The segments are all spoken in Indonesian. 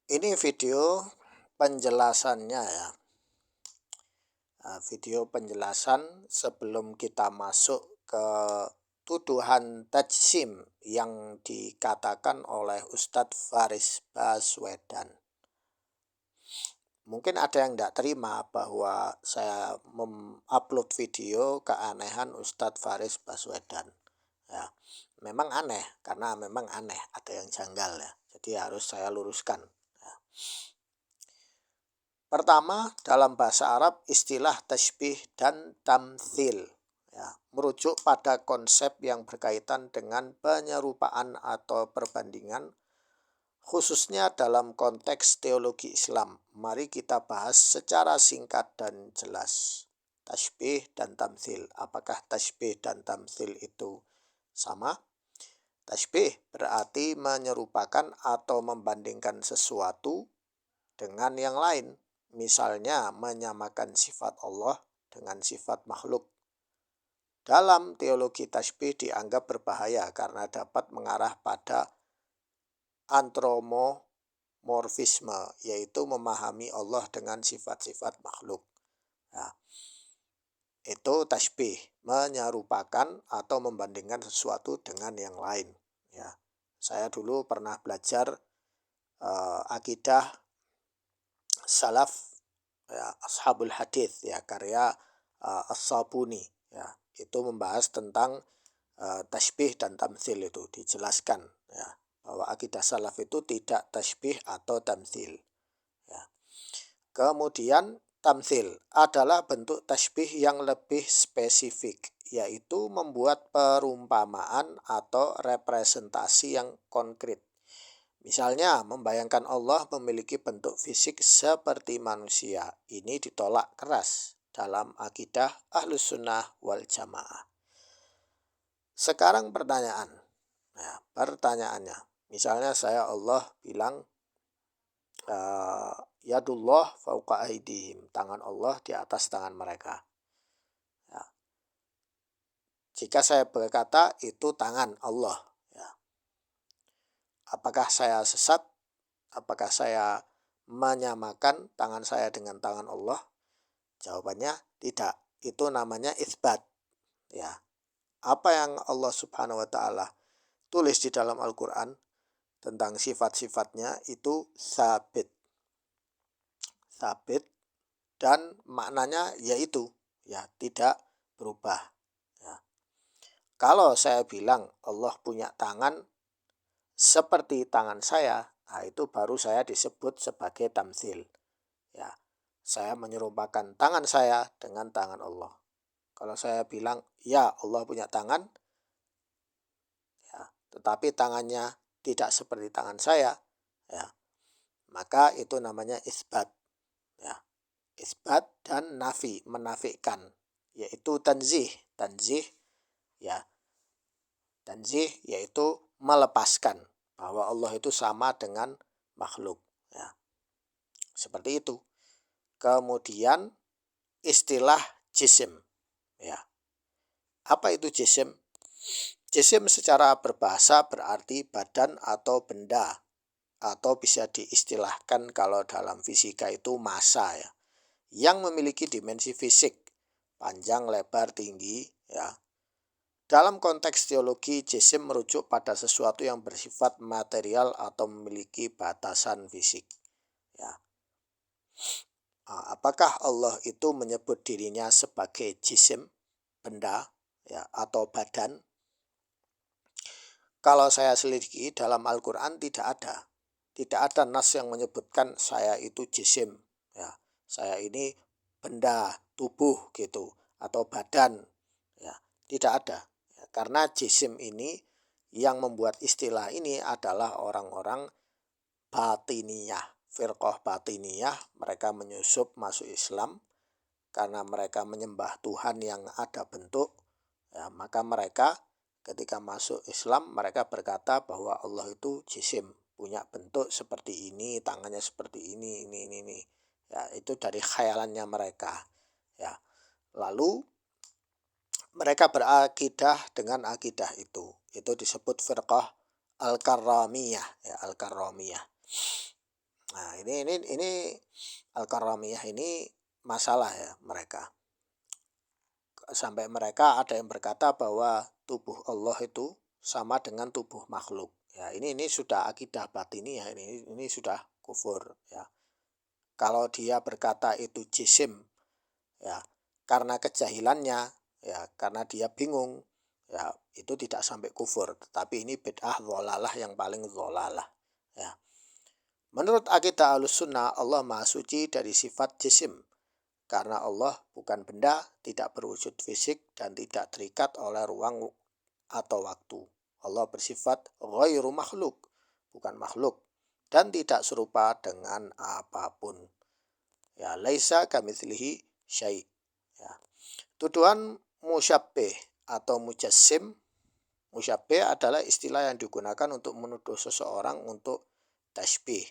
Ini video penjelasannya ya. Video penjelasan sebelum kita masuk ke tuduhan tajsim yang dikatakan oleh Ustadz Faris Baswedan. Mungkin ada yang tidak terima bahwa saya mengupload video keanehan Ustadz Faris Baswedan. Ya, memang aneh, karena memang aneh, ada yang janggal ya. Jadi harus saya luruskan. Ya. Pertama, dalam bahasa Arab istilah tasbih dan tamtsil ya, merujuk pada konsep yang berkaitan dengan penyerupaan atau perbandingan, khususnya dalam konteks teologi Islam. Mari kita bahas secara singkat dan jelas. Tasbih dan tamtsil. Apakah tasbih dan tamtsil itu sama? Tasbih berarti menyerupakan atau membandingkan sesuatu dengan yang lain. Misalnya menyamakan sifat Allah dengan sifat makhluk. Dalam teologi tasbih dianggap berbahaya karena dapat mengarah pada antromorfisme, yaitu memahami Allah dengan sifat-sifat makhluk. Nah, itu tasbih, menyerupakan atau membandingkan sesuatu dengan yang lain. Ya, saya dulu pernah belajar akidah salaf ya, ashabul hadis ya, karya As-Sabuni ya, itu membahas tentang tasbih dan tamtsil. Itu dijelaskan ya, bahwa akidah salaf itu tidak tasbih atau tamtsil ya. Kemudian tamtsil adalah bentuk tasbih yang lebih spesifik, yaitu membuat perumpamaan atau representasi yang konkret. Misalnya, membayangkan Allah memiliki bentuk fisik seperti manusia. Ini ditolak keras dalam akidah Ahlus Sunnah wal Jamaah. Sekarang pertanyaannya. Misalnya Allah bilang, Yadullah fauqa aidihim, tangan Allah di atas tangan mereka. Ya. Jika saya berkata itu tangan Allah, ya. Apakah saya sesat? Apakah saya menyamakan tangan saya dengan tangan Allah? Jawabannya tidak. Itu namanya itsbat. Ya. Apa yang Allah Subhanahu wa taala tulis di dalam Al-Qur'an tentang sifat-sifatnya itu sabit. Sabit dan maknanya yaitu ya tidak berubah. Ya. Kalau saya bilang Allah punya tangan seperti tangan saya, nah itu baru saya disebut sebagai tamtsil. Ya, saya menyerupakan tangan saya dengan tangan Allah. Kalau saya bilang, ya Allah punya tangan, ya, tetapi tangannya tidak seperti tangan saya, ya, maka itu namanya isbat. Ya, isbat dan nafi, menafikan, yaitu tanzih. Tanzih, ya, tanzih yaitu melepaskan bahwa Allah itu sama dengan makhluk. Ya, seperti itu. Kemudian istilah jisim. Ya. Apa itu jisim? Jisim secara berbahasa berarti badan atau benda, atau bisa diistilahkan kalau dalam fisika itu massa ya, yang memiliki dimensi fisik, panjang, lebar, tinggi ya. Dalam konteks teologi, jisim merujuk pada sesuatu yang bersifat material atau memiliki batasan fisik. Ya. Apakah Allah itu menyebut dirinya sebagai jisim, benda, ya, atau badan? Kalau saya selidiki dalam Al-Quran tidak ada. Tidak ada nas yang menyebutkan saya itu jisim. Ya, saya ini benda, tubuh gitu, atau badan. Ya, tidak ada. Ya, karena jisim ini yang membuat istilah ini adalah orang-orang batiniyah. Firqah batiniyah, mereka menyusup masuk Islam karena mereka menyembah Tuhan yang ada bentuk. Ya, maka mereka ketika masuk Islam mereka berkata bahwa Allah itu jisim, punya bentuk seperti ini, tangannya seperti ini. Ya, itu dari khayalannya mereka. Ya. Lalu mereka berakidah dengan akidah itu. Itu disebut firqah Al-Karramiyah, ya, Al-Karramiyah. Nah, ini Al-Karamiyah ini masalah ya mereka. Sampai mereka ada yang berkata bahwa tubuh Allah itu sama dengan tubuh makhluk. Ya, ini sudah akidah batini ya, ini sudah kufur ya. Kalau dia berkata itu jisim ya, karena kejahilannya ya, karena dia bingung ya, itu tidak sampai kufur, tetapi ini bid'ah dhalalah yang paling dhalalah ya. Menurut akidah Ahlussunnah, Allah Maha Suci dari sifat jisim karena Allah bukan benda, tidak berwujud fisik dan tidak terikat oleh ruang atau waktu. Allah bersifat ghairu makhluk, bukan makhluk, dan tidak serupa dengan apapun. Ya, laisa kamitslihi syai'. Ya. Tuduhan musyabbih atau mujassim. Musyabbih adalah istilah yang digunakan untuk menuduh seseorang untuk tasbih,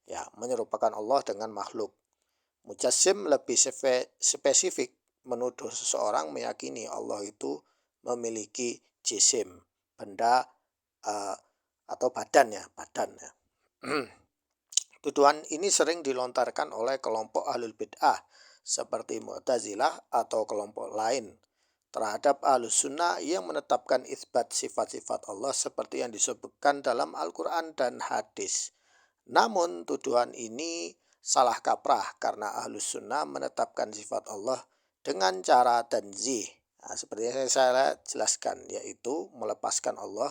ya, menyerupakan Allah dengan makhluk. Mujassim lebih spesifik, menuduh seseorang meyakini Allah itu memiliki jisim, benda atau badan ya. Tuduhan ini sering dilontarkan oleh kelompok ahlul bid'ah seperti Mu'tazilah atau kelompok lain terhadap Ahlus Sunnah yang menetapkan isbat sifat-sifat Allah seperti yang disebutkan dalam Al-Quran dan hadis. Namun tuduhan ini salah kaprah karena Ahlus Sunnah menetapkan sifat Allah dengan cara tanzih. Nah, seperti yang saya jelaskan, yaitu melepaskan Allah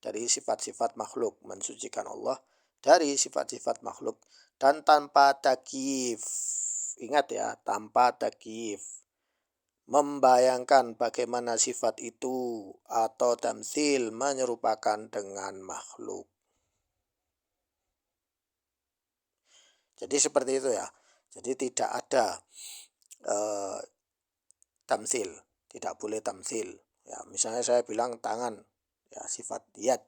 dari sifat-sifat makhluk, mensucikan Allah dari sifat-sifat makhluk dan tanpa takyif. Ingat ya, tanpa takyif. Membayangkan bagaimana sifat itu atau tamtsil menyerupakan dengan makhluk. Jadi seperti itu ya. Jadi tidak ada tamtsil, tidak boleh tamtsil. Ya, misalnya saya bilang tangan, ya sifat yad,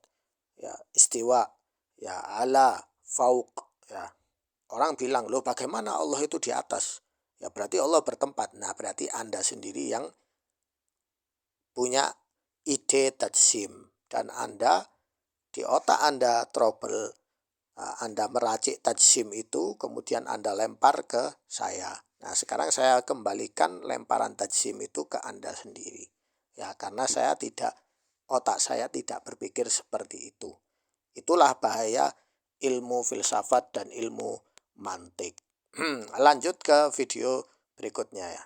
ya istiwa, ya ala, fauq, ya. Orang bilang, loh bagaimana Allah itu di atas? Ya berarti Allah bertempat. Nah berarti Anda sendiri yang punya ide tajsim. Dan Anda, di otak Anda trouble, Anda meracik tajsim itu, kemudian Anda lempar ke saya. Nah sekarang saya kembalikan lemparan tajsim itu ke Anda sendiri. Ya karena otak saya tidak berpikir seperti itu. Itulah bahaya ilmu filsafat dan ilmu mantik. Lanjut ke video berikutnya ya.